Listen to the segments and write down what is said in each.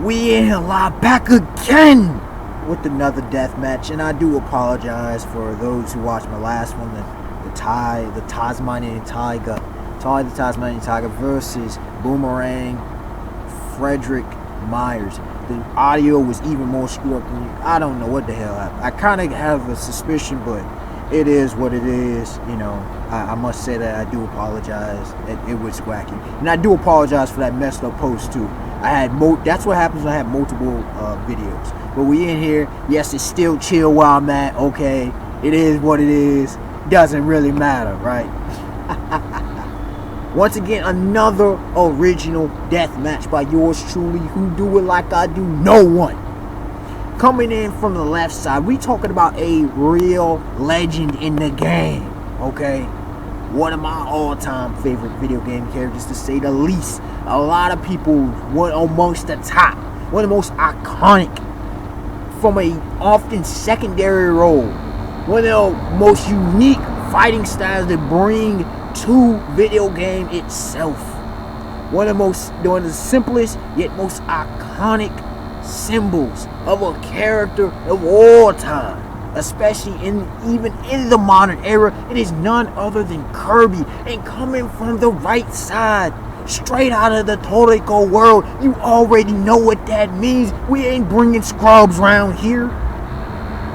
We in here live back again with another deathmatch, and I do apologize for those who watched my last one, the Tasmanian Tiger versus Boomerang Frederick Myers. The audio was even more screwed up than you. I don't know what the hell happened. I kind of have a suspicion, but it is what it is. You know, I must say that I do apologize. It was wacky, and I do apologize for that messed up post too. I had that's what happens when I have multiple videos. But we in here. Yes, it's still chill where I'm at. Okay, it is what it is. Doesn't really matter, right? Once again, another original death match by yours truly. Who do it like I do? No one. Coming in from the left side, we talking about a real legend in the game. Okay, one of my all-time favorite video game characters, to say the least. A lot of people, one amongst the top, one of the most iconic, from a often secondary role, one of the most unique fighting styles that bring to video game itself. One of the simplest yet most iconic symbols of a character of all time, especially even in the modern era. It is none other than Kirby, and coming from the right side, straight out of the Toriko world. You already know what that means. We ain't bringing scrubs around here.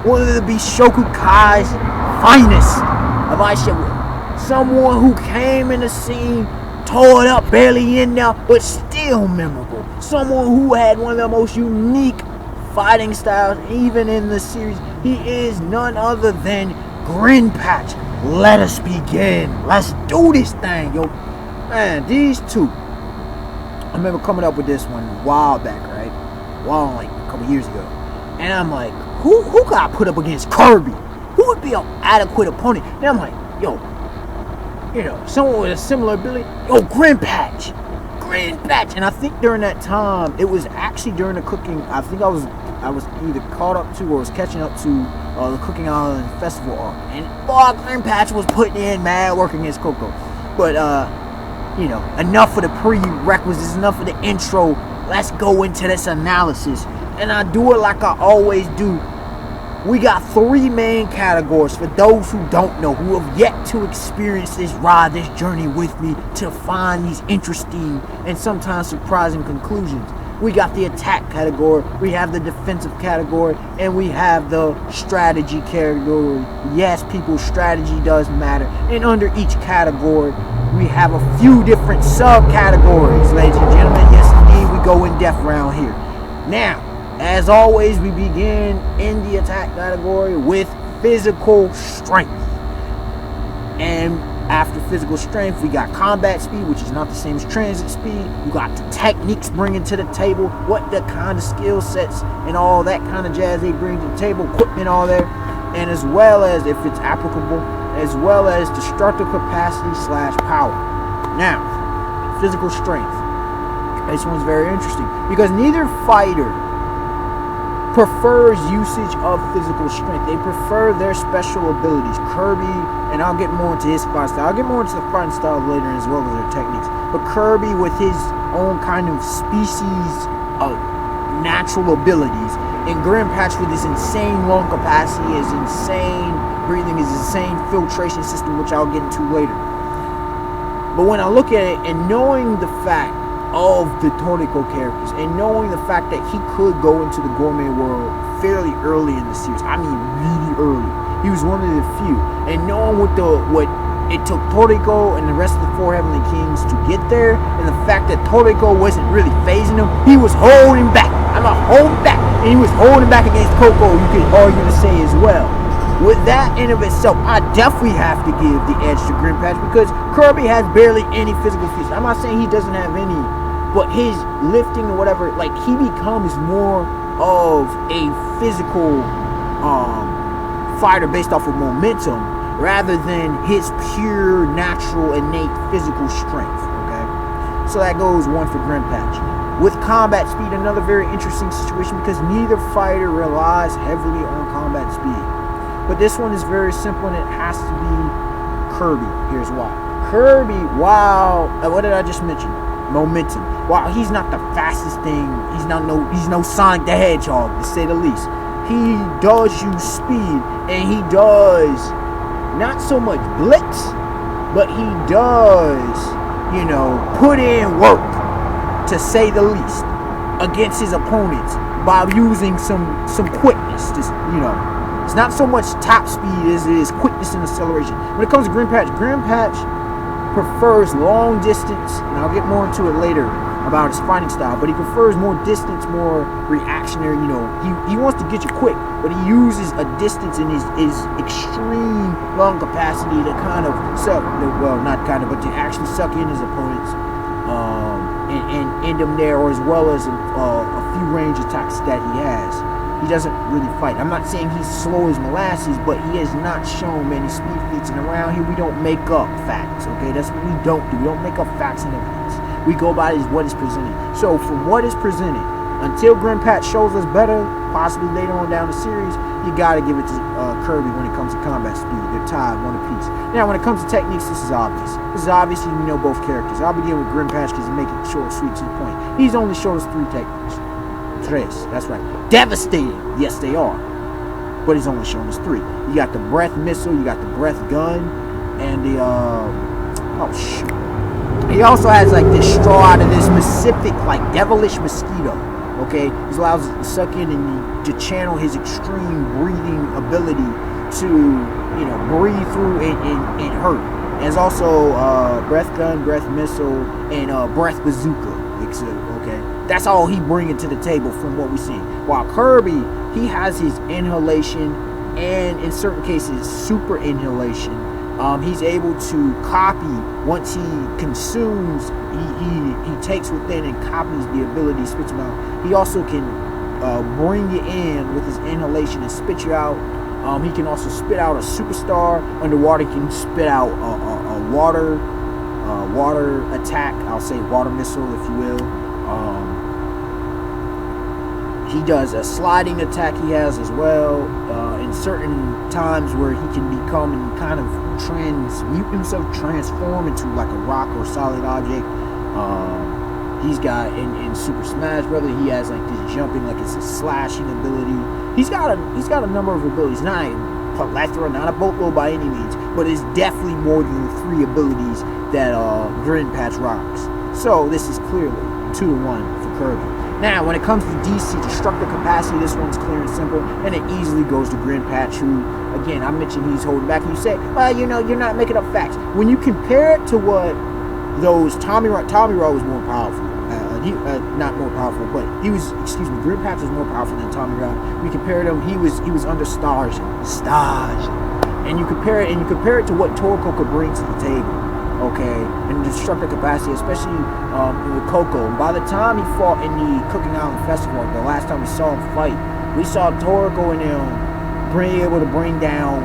One of the Bishoku Kai's finest, if I should. Someone who came in the scene, tore it up, barely in there, but still memorable. Someone who had one of the most unique fighting styles, even in the series. He is none other than Grinpatch. Let us begin. Let's do this thing, yo. Man, these two. I remember coming up with this one a while back, right? Like a couple years ago. And I'm like, who got put up against Kirby? Who would be an adequate opponent? And I'm like, yo, you know, someone with a similar ability. Yo, Grinpatch. And I think during that time, it was actually during the cooking. I think I was either caught up to or was catching up to the Cooking Island Festival arc. And boy, Grinpatch was putting in mad work against Coco. But you know, enough of the prerequisites, enough of the intro. Let's go into this analysis. And I do it like I always do. We got three main categories for those who don't know, who have yet to experience this ride, this journey with me, to find these interesting and sometimes surprising conclusions. We got the attack category, we have the defensive category, and we have the strategy category. Yes, people, strategy does matter. And under each category, we have a few different subcategories, ladies and gentlemen. Yes, indeed, we go in depth around here. Now, as always, we begin in the attack category with physical strength. And after physical strength, we got combat speed, which is not the same as transit speed. You got the techniques bringing to the table, what the kind of skill sets and all that kind of jazz they bring to the table, equipment, all there. And as well as, if it's applicable, as well as destructive capacity / power. Now, physical strength. This one's very interesting because neither fighter prefers usage of physical strength. They prefer their special abilities. Kirby, and I'll get more into his fighting style. I'll get more into the fighting style later, as well as their techniques. But Kirby, with his own kind of species of natural abilities, and Grinpatch with his insane lung capacity, his insane breathing, his insane filtration system, which I'll get into later. But when I look at it, and knowing the fact of the Toriko characters, and knowing the fact that he could go into the gourmet world fairly early in the series, I mean really early, he was one of the few, and knowing what it took Toriko and the rest of the four Heavenly Kings to get there, and the fact that Toriko wasn't really phasing him, he was holding back. I'm not holding back, and he was holding back against Coco, you could argue to say as well. With that in of itself, I definitely have to give the edge to Grinpatch, because Kirby has barely any physical features. I'm not saying he doesn't have any, but his lifting or whatever, like, he becomes more of a physical fighter based off of momentum rather than his pure, natural, innate physical strength, okay? So that goes one for Grinpatch. With combat speed, another very interesting situation because neither fighter relies heavily on combat speed. But this one is very simple, and it has to be Kirby. Here's why. Kirby, wow, what did I just mention? momentum. While he's not the fastest thing, he's no Sonic the Hedgehog, to say the least. He does use speed, and he does not so much blitz, but he does, put in work, to say the least, against his opponents by using some quickness. It's not so much top speed as it is quickness and acceleration. When it comes to Grinpatch prefers long distance, and I'll get more into it later about his fighting style, but he prefers more distance, more reactionary. He wants to get you quick, but he uses a distance in his extreme lung capacity to kind of suck, well, not kind of, but to actually suck in his opponents and end them there, or as well as a few range attacks that he has. He doesn't really fight. I'm not saying he's slow as molasses, but he has not shown many speed feats. And around here, we don't make up facts, okay? That's what we don't do. We don't make up facts and evidence. We go by what is presented. So from what is presented, until Grinpatch shows us better, possibly later on down the series, you got to give it to Kirby when it comes to combat speed. They're tied one apiece. Now, when it comes to techniques, this is obvious. This is obvious. You know both characters. I'll begin with Grinpatch because he make it short, sweet, to the point. He's only showed us 3 techniques. Tres, that's right. Devastating, yes they are, but he's only shown us 3. You got the breath missile, you got the breath gun, and the oh shoot. He also has like this straw out of this specific like devilish mosquito. Okay, this allows it to suck in and to channel his extreme breathing ability to breathe through and hurt. There's also breath gun, breath missile, and breath bazooka. Okay, that's all he bringing to the table from what we've seen. While Kirby, he has his inhalation and in certain cases super inhalation. He's able to copy once he consumes. He takes within and copies the ability, spits them out. He also can bring you in with his inhalation and spit you out. He can also spit out a superstar underwater. He can spit out a water attack. I'll say water missile, if you will. He does a sliding attack. He has as well in certain times where he can become and kind of transform into like a rock or solid object. He's got in Super Smash Brother, he has like this jumping, like it's a slashing ability. He's got a number of abilities, not a plethora, not a boatload by any means, but it's definitely more than the 3 abilities that Grinpatch rocks. So this is clearly 2-1 for Kirby. Now, when it comes to DC destructive capacity, this one's clear and simple, and it easily goes to Grinpatch, who, again, I mentioned he's holding back, and you say, well, you're not making up facts. When you compare it to what those Tommy Raw was more powerful. Not more powerful, but Grinpatch was more powerful than Tommy Raw. We compared him, he was under Stars, and you compare it to what Toriko could bring to the table. Okay, and destructive capacity, especially with Coco. And by the time he fought in the Cooking Island Festival, the last time we saw him fight, we saw Toriko and him being able to bring down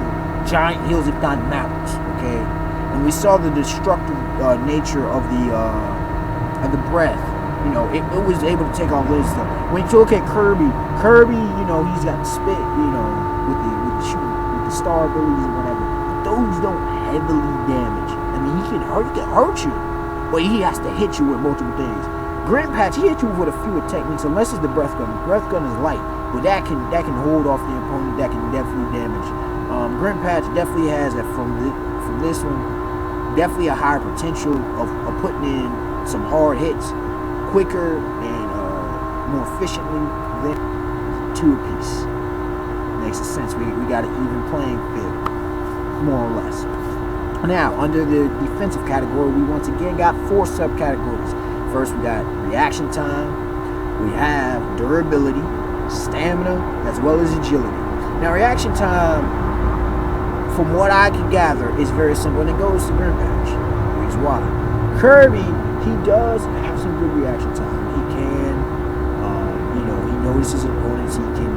giant hills, if not mountains. Okay, and we saw the destructive nature of the breath. It was able to take on this stuff. When you look at Kirby, he's got the spit, with the star abilities or whatever. But those don't heavily damage. I mean, he can hurt you, but he has to hit you with multiple things. Grinpatch, he hits you with a few techniques, unless it's the breath gun. The breath gun is light, but that can hold off the opponent. That can definitely damage. Grinpatch definitely has that from this one. Definitely a higher potential of putting in some hard hits quicker and more efficiently than 2 apiece. Makes sense. We got an even playing field, more or less. Now, under the defensive category, we once again got 4 subcategories. First, we got reaction time. We have durability, stamina, as well as agility. Now, reaction time, from what I can gather, is very simple, and it goes to Grinpatch. Here's why. Kirby, he does have some good reaction time. He can, he knows his opponents. He can,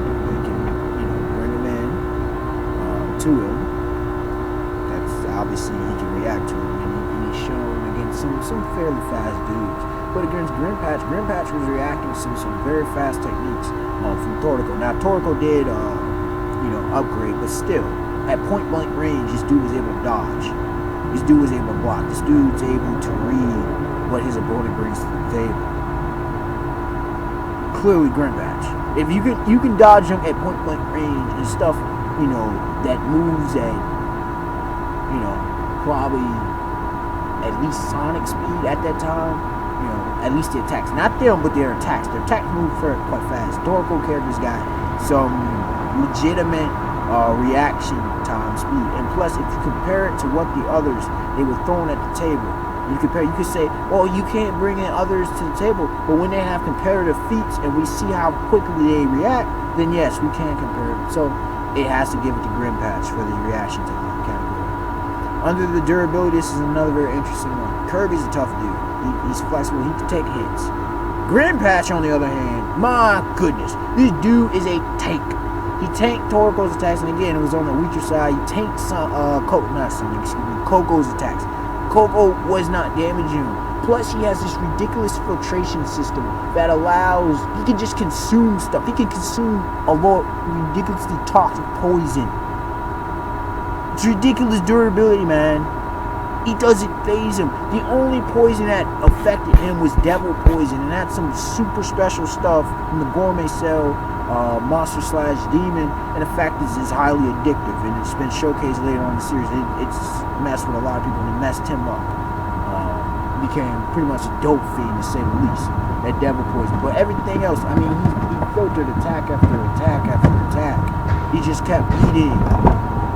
bring them in to him. Obviously, he can react to him, and he's shown against some fairly fast dudes. But against Grinpatch was reacting to some very fast techniques from Toriko. Now, Toriko did, upgrade, but still, at point blank range, this dude was able to dodge. This dude was able to block. This dude's able to read what his opponent brings to the table. Clearly, Grinpatch. If you can dodge him at point blank range and stuff, that moves at, probably at least Sonic speed at that time. At least the attacks, not them, but their attacks. Their attacks move quite fast. Historical characters got some legitimate reaction time speed, and plus, if you compare it to what the others they were throwing at the table, you could say, well, you can't bring in others to the table, but when they have comparative feats and we see how quickly they react, then yes, we can compare it. So it has to give it to Grinpatch for the reaction time category. Under the durability, this is another very interesting one. Kirby's a tough dude. He's flexible. He can take hits. Grinpatch, on the other hand, my goodness, this dude is a tank. He tanked Toriko's attacks, and again, it was on the weaker side. He tanked Coco's attacks. Coco was not damaging him. Plus, he has this ridiculous filtration system that allows he can just consume stuff. He can consume a lot ridiculously toxic poison. It's ridiculous durability, man. He doesn't phase him. The only poison that affected him was devil poison, and that's some super special stuff from the gourmet cell, monster/demon, and the fact is it's highly addictive, and it's been showcased later on in the series. It's messed with a lot of people, and it messed him up. Became pretty much a dope fiend, to say the least, that devil poison. But everything else, I mean, he filtered attack after attack after attack. He just kept eating.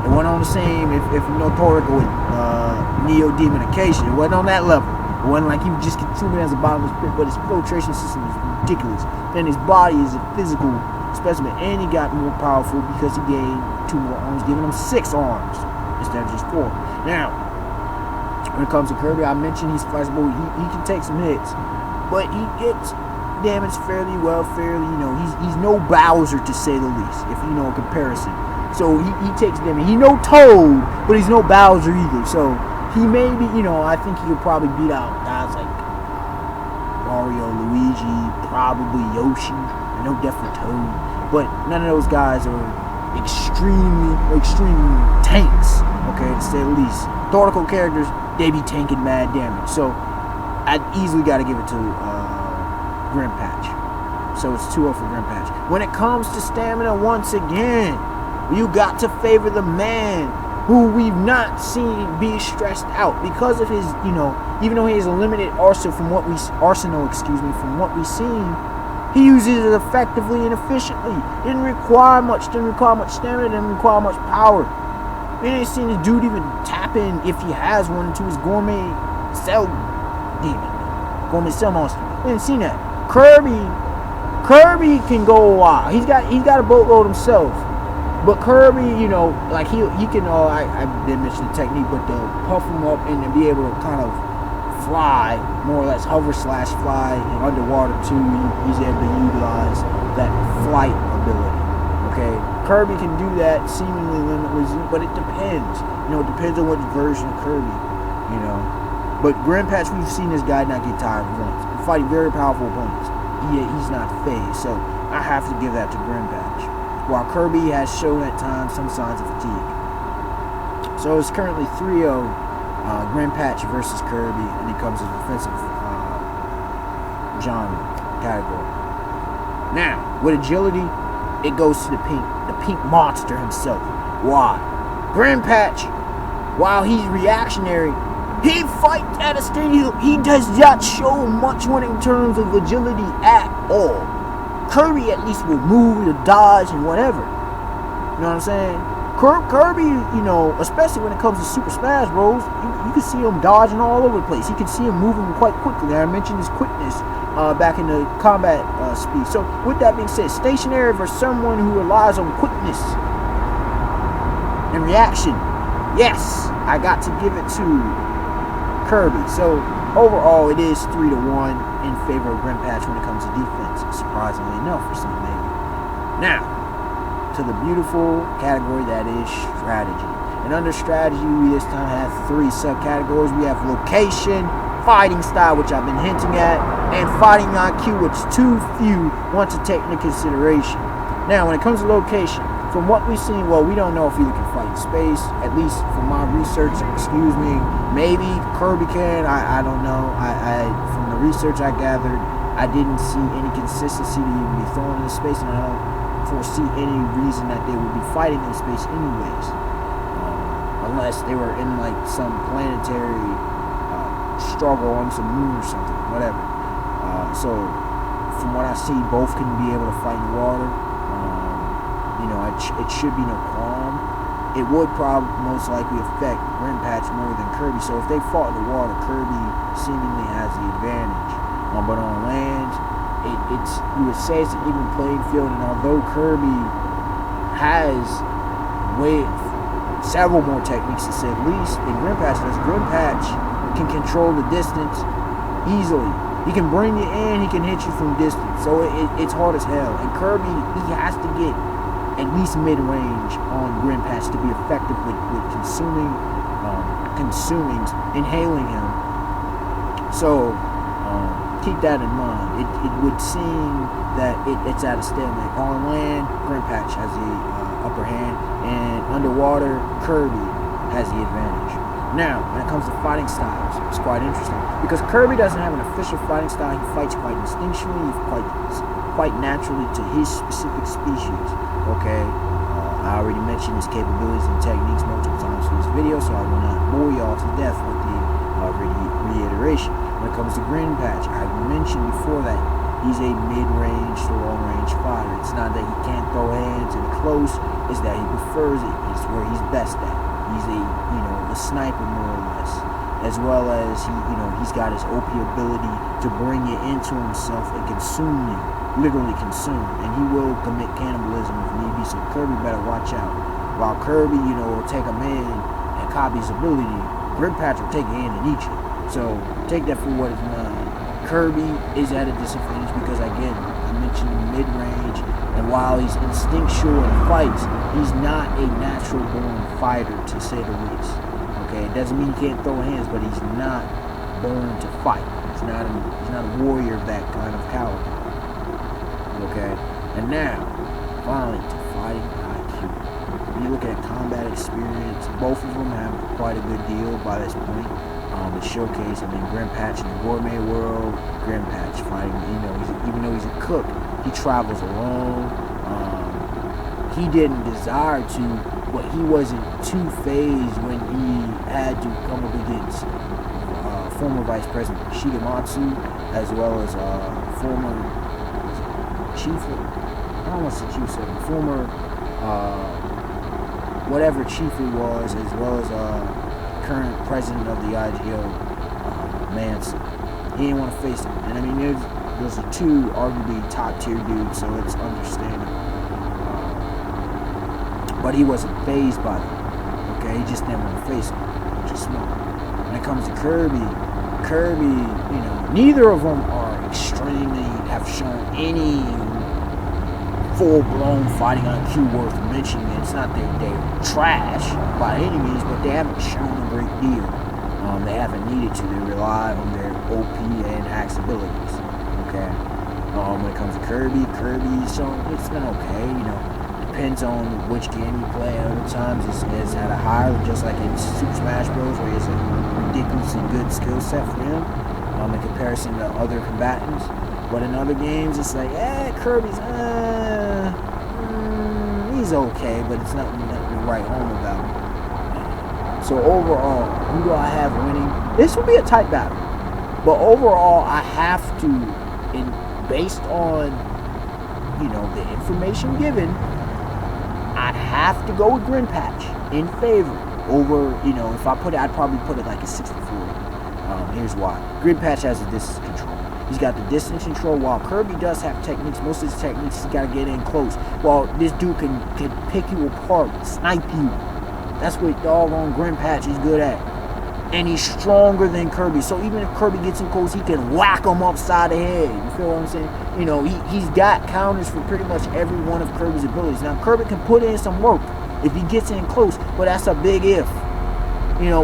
It wasn't on the same, if Toriko with Neo Demonication, it wasn't on that level. It wasn't like he was just consuming as a bottomless pit, but his filtration system is ridiculous. Then his body is a physical specimen, and he got more powerful because he gained 2 more arms, giving him 6 arms instead of just 4. Now, when it comes to Kirby, I mentioned he's flexible. He can take some hits, but he gets damaged fairly well. He's no Bowser, to say the least, if you know a comparison. So he takes damage. He's no Toad, but he's no Bowser either. So he may be, I think he could probably beat out guys like Mario, Luigi, probably Yoshi. I know definitely Toad, but none of those guys are extreme tanks. Okay, to say the least. Toriko characters, they be tanking mad damage. So I easily got to give it to Grinpatch. So it's 2-0 for Grinpatch. When it comes to stamina, once again, you got to favor the man who we've not seen be stressed out because of his, even though he has a limited arsenal from what we've seen, he uses it effectively and efficiently. Didn't require much stamina, didn't require much power. We ain't seen this dude even tap in, if he has one, to his gourmet cell monster. We ain't seen that. Kirby can go a while. He's got a boatload himself. But Kirby, he can, I didn't mention the technique, but to puff him up and to be able to kind of fly, more or less hover/fly, and underwater too, he's able to utilize that flight ability. Okay, Kirby can do that seemingly limitlessly, but it depends. It depends on what version of Kirby, But Grinpatch, we've seen this guy not get tired once. He's fighting very powerful opponents. He's not phased, so I have to give that to Grinpatch. While Kirby has shown at times some signs of fatigue. So it's currently 3-0, Grinpatch versus Kirby, and it comes to defensive genre category. Now, with agility, it goes to the pink monster himself. Why? Grinpatch, while he's reactionary, he fights at a stage. He does not show much when in terms of agility at all. Kirby at least will move, or dodge, and whatever. You know what I'm saying? Kirby, especially when it comes to Super Smash Bros., you can see him dodging all over the place. You can see him moving quite quickly. I mentioned his quickness back in the combat speed. So, with that being said, stationary versus someone who relies on quickness and reaction. Yes, I got to give it to Kirby. So, overall, it is 3-1 in favor of Grinpatch when it comes to defense, surprisingly enough for some maybe. Now, to the beautiful category that is strategy. And under strategy, we this time have 3 subcategories. We have location, fighting style, which I've been hinting at, and fighting IQ, which too few want to take into consideration. Now, when it comes to location, from what we've seen, well, we don't know if either can fight in space. At least from my research, excuse me. Maybe Kirby can. I don't know. From the research I gathered, I didn't see any consistency to even be thrown into space, and I don't foresee any reason that they would be fighting in space anyways, unless they were in like some planetary struggle on some moon or something, whatever. So from what I see, both can be able to fight in water. You know, it should be no qualm. It would probably most likely affect Grinpatch more than Kirby. So if they fought in the water, Kirby seemingly has the advantage. But on land, you would say it's an even playing field. And although Kirby has several more techniques to say the least, than Grinpatch does, Grinpatch can control the distance easily. He can bring you in, he can hit you from distance. So it's hard as hell. And Kirby, he has to get at least mid-range on Grinpatch to be effective with inhaling him. So keep that in mind. It would seem that it's at a stalemate. On land, Grinpatch has the upper hand, and underwater, Kirby has the advantage. Now, when it comes to fighting styles, it's quite interesting because Kirby doesn't have an official fighting style. He fights quite instinctually, quite naturally to his specific species. Okay, I already mentioned his capabilities and techniques multiple times in this video, so I will not bore y'all to death with the reiteration. When it comes to Grinpatch, I mentioned before that he's a mid-range to long-range fighter. It's not that he can't throw hands in close; it's that he prefers it. It's where he's best at. He's a sniper more or less, as well as he's got his OP ability to bring you into himself and consume you. Literally consume, and he will commit cannibalism if need be, so Kirby better watch out. While Kirby, will take a man and copy his ability, Grinpatch will take a hand and eat you. So take that for what it's worth. Kirby is at a disadvantage because, again, I mentioned mid-range, and while he's instinctual in fights, he's not a natural-born fighter, to say the least. Okay, it doesn't mean he can't throw hands, but he's not born to fight. He's not a warrior of that kind of caliber. Okay, and now, finally, to fighting IQ. When you look at combat experience, both of them have quite a good deal by this point. The showcase, Grinpatch in the gourmet world, Grinpatch fighting, even though he's a cook, he travels alone. He didn't desire to, but he wasn't too phased when he had to come up against former Vice President Shigematsu, as well as former chief, I don't want to say chief, former whatever chief he was, as well as current president of the IGO, Manson. He didn't want to face him. And those are two arguably top tier dudes, so it's understandable. But he wasn't phased by them. Okay, he just didn't want to face him, which is smart. When it comes to Kirby, neither of them have shown any full-blown fighting IQ worth mentioning. It's not that they're trash by any means, but they haven't shown a great deal. They haven't needed to. They rely on their OP and axe abilities. Okay. When it comes to Kirby, so it's been okay. Depends on which game you play. Other times it's at a higher, just like in Super Smash Bros, where it's a ridiculously good skill set for him in comparison to other combatants. But in other games, it's like, Kirby's, he's okay, but it's nothing to write home about. So overall, who do I have winning? This will be a tight battle. But overall, I have to, based on, the information given, I'd have to go with Grinpatch in favor over, if I put it, I'd probably put it like a 60-40. Here's why. Grinpatch has the distance control. He's got the distance control, while Kirby does have techniques. Most of his techniques, he's got to get in close. While this dude can pick you apart, snipe you. That's what doggone Grinpatch is good at. And he's stronger than Kirby. So even if Kirby gets in close, he can whack him upside the head. You feel what I'm saying? He's got counters for pretty much every one of Kirby's abilities. Now, Kirby can put in some work if he gets in close, but that's a big if.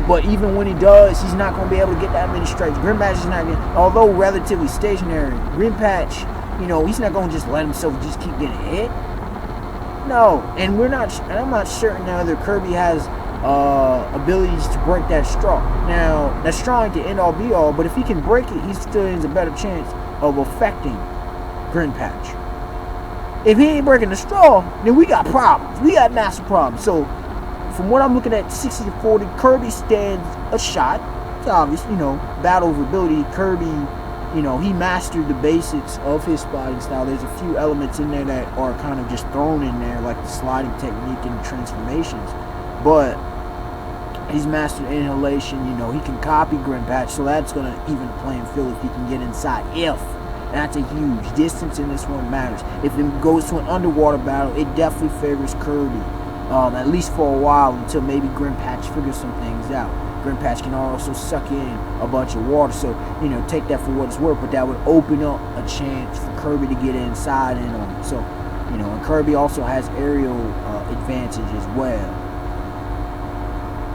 But even when he does, he's not going to be able to get that many strikes. Grinpatch is not going to, although relatively stationary, Grinpatch, he's not going to just let himself just keep getting hit. No, and I'm not certain now that Kirby has abilities to break that straw. Now, that straw ain't the end all be all, but if he can break it, he still has a better chance of affecting Grinpatch. If he ain't breaking the straw, then we got problems. We got massive problems. So, from what I'm looking at, 60-40, Kirby stands a shot. It's obvious, battle of ability. Kirby, he mastered the basics of his spotting style. There's a few elements in there that are kind of just thrown in there, like the sliding technique and the transformations. But he's mastered inhalation. He can copy Grinpatch, so that's going to even the playing field if he can get inside. That's a huge distance in this one matters. If it goes to an underwater battle, it definitely favors Kirby, at least for a while, until maybe Grinpatch figures some things out. Grinpatch can also suck in a bunch of water, so take that for what it's worth. But that would open up a chance for Kirby to get inside and on it. So and Kirby also has aerial advantage as well.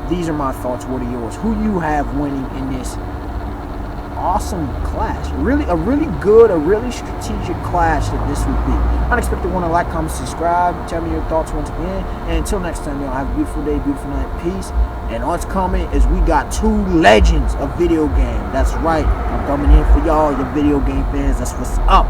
These are my thoughts. What are yours? Who you have winning in this awesome clash? A really good, a really strategic clash that this would be. Unexpected one to like, comment, subscribe. Tell me your thoughts once again. And until next time, y'all have a beautiful day, beautiful night, peace. And what's coming is we got 2 legends of video game. That's right. I'm coming in for y'all, your video game fans. That's what's up.